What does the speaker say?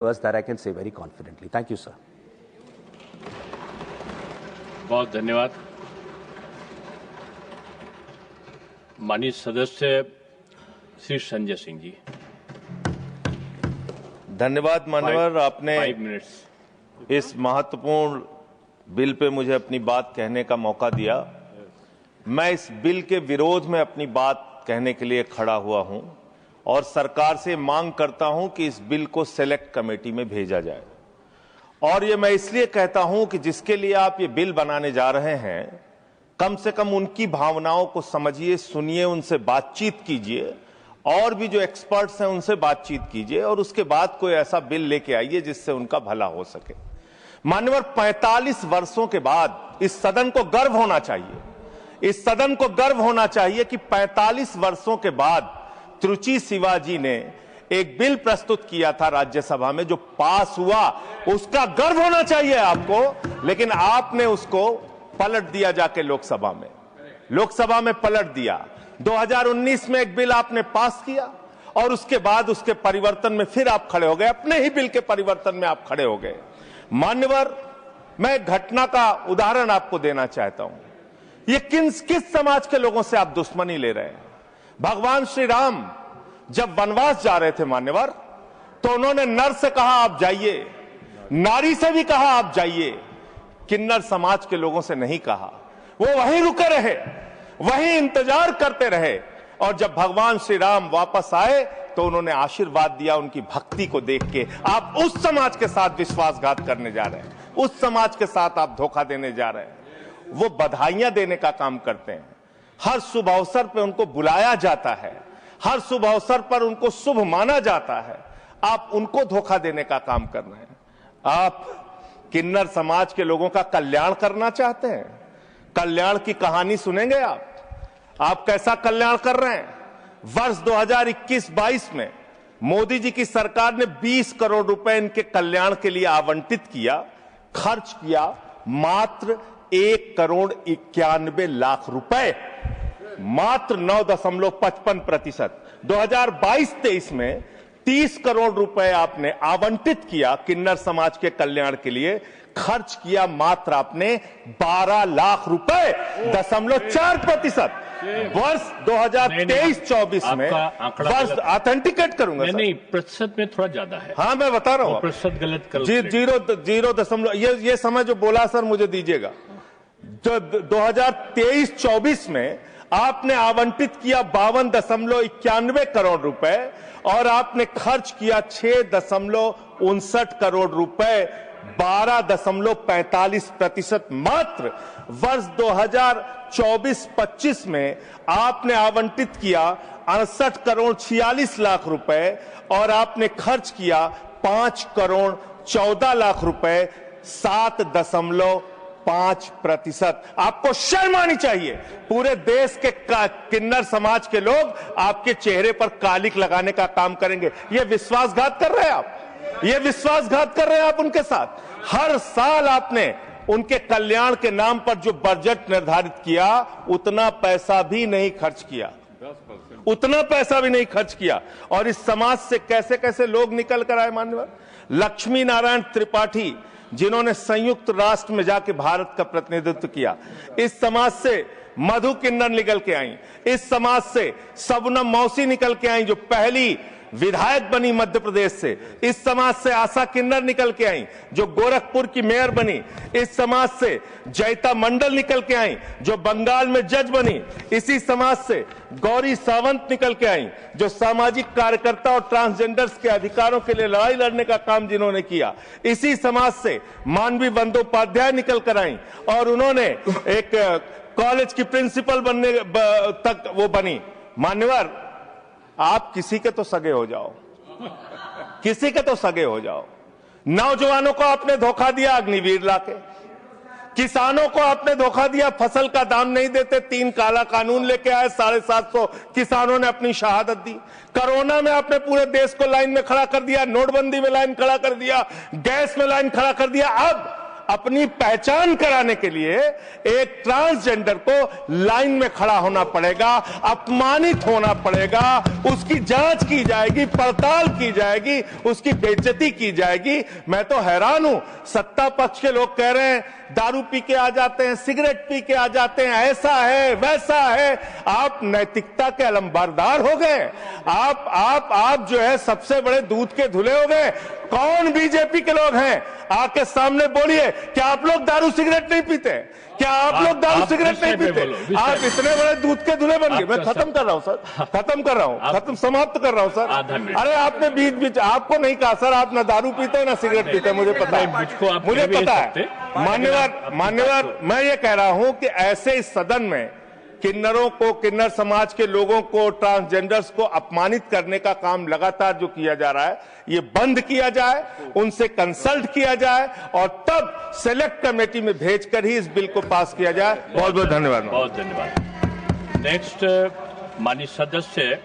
that I can say very confidently. Thank you, sir. बहुत धन्यवाद। माननीय सदस्य श्री संजय सिंह जी। धन्यवाद माननीय, आपने 5 मिनट्स इस महत्वपूर्ण बिल पे मुझे अपनी बात कहने का मौका दिया। मैं इस बिल के विरोध में अपनी बात कहने के लिए खड़ा हुआ हूं और सरकार से मांग करता हूं कि इस बिल को सेलेक्ट कमेटी में भेजा जाए। और ये मैं इसलिए कहता हूं कि जिसके लिए आप ये बिल बनाने जा रहे हैं, कम से कम उनकी भावनाओं को समझिए, सुनिए, उनसे बातचीत कीजिए और भी जो एक्सपर्ट्स हैं उनसे बातचीत कीजिए और उसके बाद कोई ऐसा बिल लेके आइए जिससे उनका भला हो सके। मान्यवर, 45 वर्षों के बाद इस सदन को गर्व होना चाहिए, इस सदन को गर्व होना चाहिए कि 45 वर्षों के बाद त्रुचि शिवाजी ने एक बिल प्रस्तुत किया था राज्यसभा में जो पास हुआ, उसका गर्व होना चाहिए आपको। लेकिन आपने उसको पलट दिया जाके लोकसभा में पलट दिया। 2019 में एक बिल आपने पास किया और उसके बाद उसके परिवर्तन में फिर आप खड़े हो गए, अपने ही बिल के परिवर्तन में आप खड़े हो गए। मान्यवर, मैं एक घटना का उदाहरण आपको देना चाहता हूं। ये किस समाज के लोगों से आप दुश्मनी ले रहे हैं? भगवान श्री राम जब वनवास जा रहे थे मान्यवर, तो उन्होंने नर से कहा आप जाइए, नारी से भी कहा आप जाइए, किन्नर समाज के लोगों से नहीं कहा। वो वहीं रुके रहे, वहीं इंतजार करते रहे और जब भगवान श्री राम वापस आए तो उन्होंने आशीर्वाद दिया उनकी भक्ति को देख के। आप उस समाज के साथ विश्वासघात करने जा रहे हैं, उस समाज के साथ आप धोखा देने जा रहे हैं। वो बधाइयां देने का काम करते हैं, हर शुभ अवसर पर उनको बुलाया जाता है, हर शुभ अवसर पर उनको शुभ माना जाता है। आप उनको धोखा देने का काम कर रहे हैं। आप किन्नर समाज के लोगों का कल्याण करना चाहते हैं? कल्याण की कहानी सुनेंगे आप कैसा कल्याण कर रहे हैं? वर्ष 2021-22 में मोदी जी की सरकार ने 20 करोड़ रुपए इनके कल्याण के लिए आवंटित किया, खर्च किया मात्र 1,91,00,000 रुपए, मात्र 9.55%। 2022-23 में 30 करोड़ रुपए आपने आवंटित किया किन्नर समाज के कल्याण के लिए, खर्च किया मात्र आपने 12 लाख रुपए, 0.4%। वर्ष 2023-24 में वर्ष ऑथेंटिकेट करूंगा नहीं, प्रतिशत में थोड़ा ज्यादा है। हाँ, मैं बता रहा हूं, प्रतिशत गलत करो। 0 ये समय जो बोला सर मुझे दीजिएगा। जो 2023-24 में आपने आवंटित किया 52.91 करोड़ रुपए और आपने खर्च किया 6.59 करोड़ रुपए, 12.45% मात्र। वर्ष 2024-25 में आपने आवंटित किया 68 करोड़ 46 लाख रुपए और आपने खर्च किया 5 करोड़ 14 लाख रुपए, 7.5%। आपको शर्म आनी चाहिए। पूरे देश के किन्नर समाज के लोग आपके चेहरे पर कालिक लगाने का काम करेंगे। ये विश्वासघात कर रहे हैं आप, ये विश्वासघात कर रहे हैं आप उनके साथ। हर साल आपने उनके कल्याण के नाम पर जो बजट निर्धारित किया, उतना पैसा भी नहीं खर्च किया, उतना पैसा भी नहीं खर्च किया। और इस समाज से कैसे कैसे लोग निकल कर आए मान्यवर। लक्ष्मी नारायण त्रिपाठी, जिन्होंने संयुक्त राष्ट्र में जाके भारत का प्रतिनिधित्व किया, इस समाज से मधु किन्नर निकल के आई, इस समाज से शबनम मौसी निकल के आई जो पहली विधायक बनी मध्य प्रदेश से, इस समाज से आशा किन्नर निकल के आई जो गोरखपुर की मेयर बनी, इस समाज से जयता मंडल निकल के आई जो बंगाल में जज बनी, इसी समाज से गौरी सावंत निकल के आई जो सामाजिक कार्यकर्ता और ट्रांसजेंडर्स के अधिकारों के लिए लड़ाई लड़ने का काम जिन्होंने किया, इसी समाज से मानवी बंदोपाध्याय निकल कर आई और उन्होंने एक कॉलेज की प्रिंसिपल बनने तक वो बनी। मान्यवर, आप किसी के तो सगे हो जाओ, किसी के तो सगे हो जाओ। नौजवानों को आपने धोखा दिया अग्निवीर लाके, किसानों को आपने धोखा दिया, फसल का दाम नहीं देते, 3 काला कानून लेके आए, 750 किसानों ने अपनी शहादत दी। कोरोना में आपने पूरे देश को लाइन में खड़ा कर दिया, नोटबंदी में लाइन खड़ा कर दिया, गैस में लाइन खड़ा कर दिया। अब अपनी पहचान कराने के लिए एक ट्रांसजेंडर को लाइन में खड़ा होना पड़ेगा, अपमानित होना पड़ेगा, उसकी जांच की जाएगी, पड़ताल की जाएगी, उसकी बेइज्जती की जाएगी। मैं तो हैरान हूं, सत्ता पक्ष के लोग कह रहे हैं दारू पी के आ जाते हैं, सिगरेट पी के आ जाते हैं, ऐसा है वैसा है। आप नैतिकता के अलंबरदार हो गए। आप जो है सबसे बड़े दूध के धुले हो गए। कौन बीजेपी के लोग हैं, आके सामने बोलिए, क्या आप लोग दारू सिगरेट नहीं पीते? क्या आप लोग दारू सिगरेट नहीं पीते? आप इतने बड़े दूध के धुले बन गए। मैं खत्म कर रहा हूं सर, खत्म कर रहा हूं, समाप्त कर रहा हूं सर। अरे आपने बीच बीच आपको नहीं कहा सर, आप ना दारू पीते हैं ना सिगरेट पीते हैं, मुझे पता है, मुझे पता है। मान्यवर, मैं ये कह रहा हूं कि ऐसे इस सदन में किन्नरों को, किन्नर समाज के लोगों को, ट्रांसजेंडर्स को अपमानित करने का काम लगातार जो किया जा रहा है, ये बंद किया जाए, उनसे कंसल्ट किया जाए और तब सेलेक्ट कमेटी में भेजकर ही इस बिल को पास किया जाए। बहुत बहुत धन्यवाद। बहुत धन्यवाद। नेक्स्ट माननीय सदस्य